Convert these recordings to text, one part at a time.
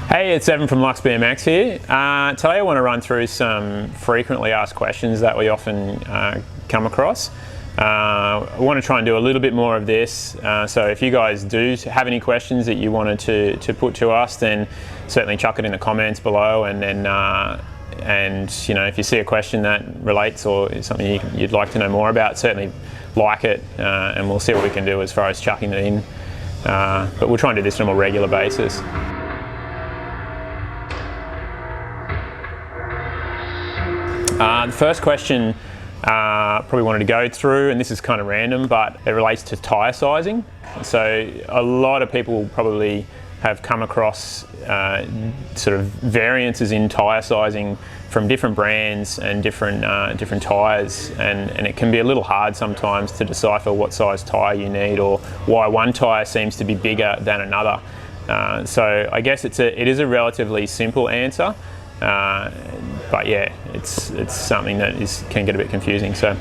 Hey, it's Evan from Lux BMX here. Today I want to run through some frequently asked questions that we often come across. I want to try and do a little bit more of this, so if you guys do have any questions that you wanted to put to us, then certainly chuck it in the comments below, and then you know, if you see a question that relates or is something you'd like to know more about, certainly like it, and we'll see what we can do as far as chucking it in. But we'll try and do this on a more regular basis. The first question probably wanted to go through, and this is kind of random, but it relates to tyre sizing. So a lot of people probably have come across sort of variances in tyre sizing from different brands and different tyres, and it can be a little hard sometimes to decipher what size tyre you need or why one tyre seems to be bigger than another. So I guess it is a relatively simple answer. But yeah, it's something that can get a bit confusing. So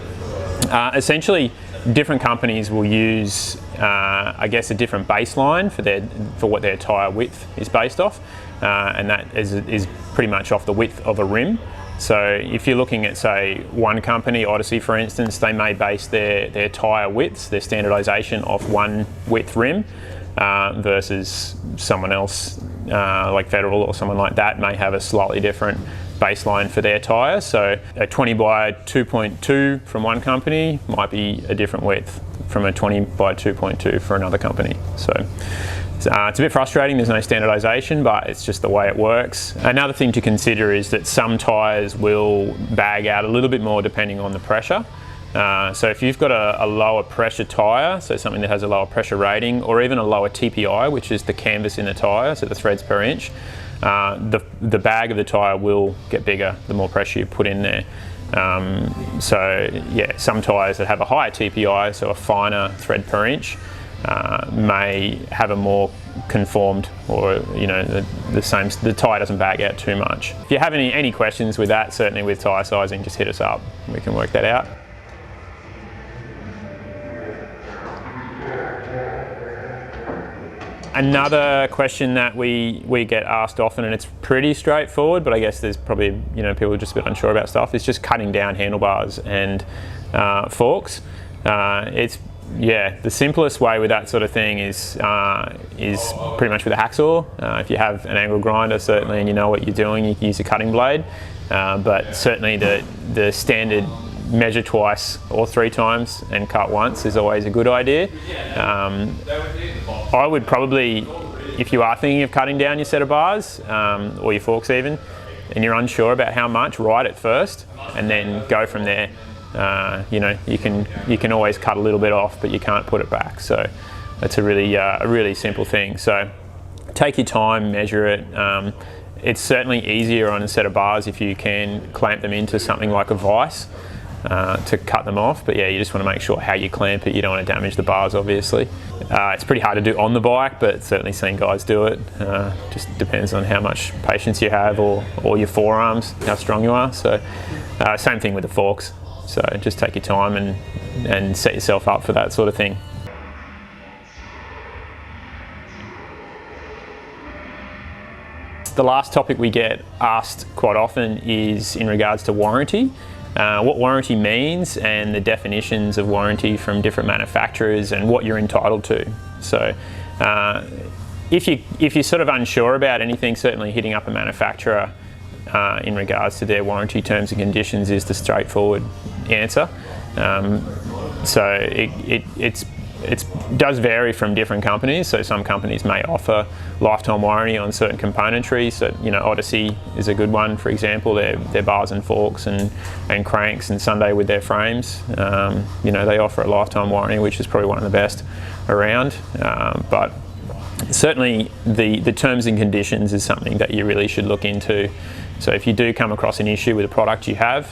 essentially, different companies will use, I guess, a different baseline for what their tyre width is based off, and that is pretty much off the width of a rim. So if you're looking at, say, one company, Odyssey for instance, they may base their tyre widths, their standardisation off one width rim, versus someone else like Federal or someone like that may have a slightly different baseline for their tyre. So a 20 by 2.2 from one company might be a different width from a 20 by 2.2 for another company. So it's a bit frustrating, there's no standardisation, but it's just the way it works. Another thing to consider is that some tyres will bag out a little bit more depending on the pressure. So if you've got a lower pressure tyre, so something that has a lower pressure rating, or even a lower TPI, which is the canvas in the tyre, so the threads per inch, the bag of the tyre will get bigger the more pressure you put in there. So yeah, some tyres that have a higher TPI, so a finer thread per inch, may have a more conformed, or you know, the tyre doesn't bag out too much. If you have any questions with that, certainly with tyre sizing, just hit us up, we can work that out. Another question that we get asked often, and it's pretty straightforward, but I guess there's probably, you know, people are just a bit unsure about stuff, is just cutting down handlebars and forks. The simplest way with that sort of thing is pretty much with a hacksaw. If you have an angle grinder, certainly, and you know what you're doing, you can use a cutting blade. But certainly the standard measure twice or 3 times and cut once is always a good idea. I would probably, if you are thinking of cutting down your set of bars, or your forks even, and you're unsure about how much, write it first and then go from there. You know, you can always cut a little bit off, but you can't put it back. So that's a really simple thing. So take your time, measure it. It's certainly easier on a set of bars if you can clamp them into something like a vise to cut them off, but yeah, you just want to make sure how you clamp it. You don't want to damage the bars, obviously. It's pretty hard to do on the bike, but certainly seen guys do it. Just depends on how much patience you have, or your forearms, how strong you are. So same thing with the forks. So just take your time and set yourself up for that sort of thing. The last topic we get asked quite often is in regards to warranty. What warranty means and the definitions of warranty from different manufacturers and what you're entitled to. So if you're sort of unsure about anything, certainly hitting up a manufacturer in regards to their warranty terms and conditions is the straightforward answer. So it does vary from different companies. So some companies may offer lifetime warranty on certain componentry. So, you know, Odyssey is a good one, for example. Their bars and forks and cranks, and Sunday with their frames. You know, they offer a lifetime warranty, which is probably one of the best around. But certainly the terms and conditions is something that you really should look into. So if you do come across an issue with a product you have,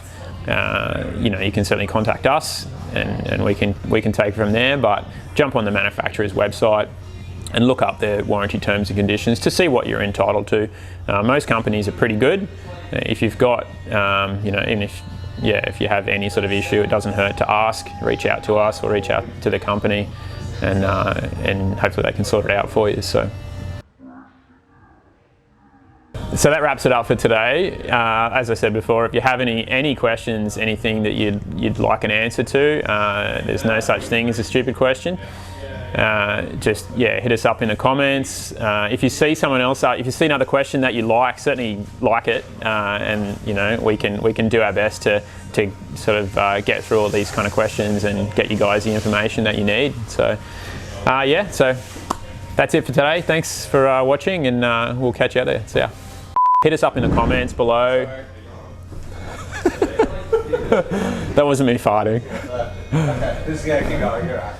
you know, you can certainly contact us, and we can take it from there. But jump on the manufacturer's website and look up their warranty terms and conditions to see what you're entitled to. Most companies are pretty good. If you've got, you know, even if you have any sort of issue, it doesn't hurt to ask. Reach out to us or reach out to the company, and hopefully they can sort it out for you. So. So that wraps it up for today. As I said before, if you have any questions, anything that you'd like an answer to, there's no such thing as a stupid question. Just hit us up in the comments. If you see someone else, if you see another question that you like, certainly like it, and we can do our best to sort of get through all these kind of questions and get you guys the information that you need. So so that's it for today. Thanks for watching, and we'll catch you out there. See ya. Hit us up in the comments below. That wasn't me farting. Okay, this is gonna keep going. You're right.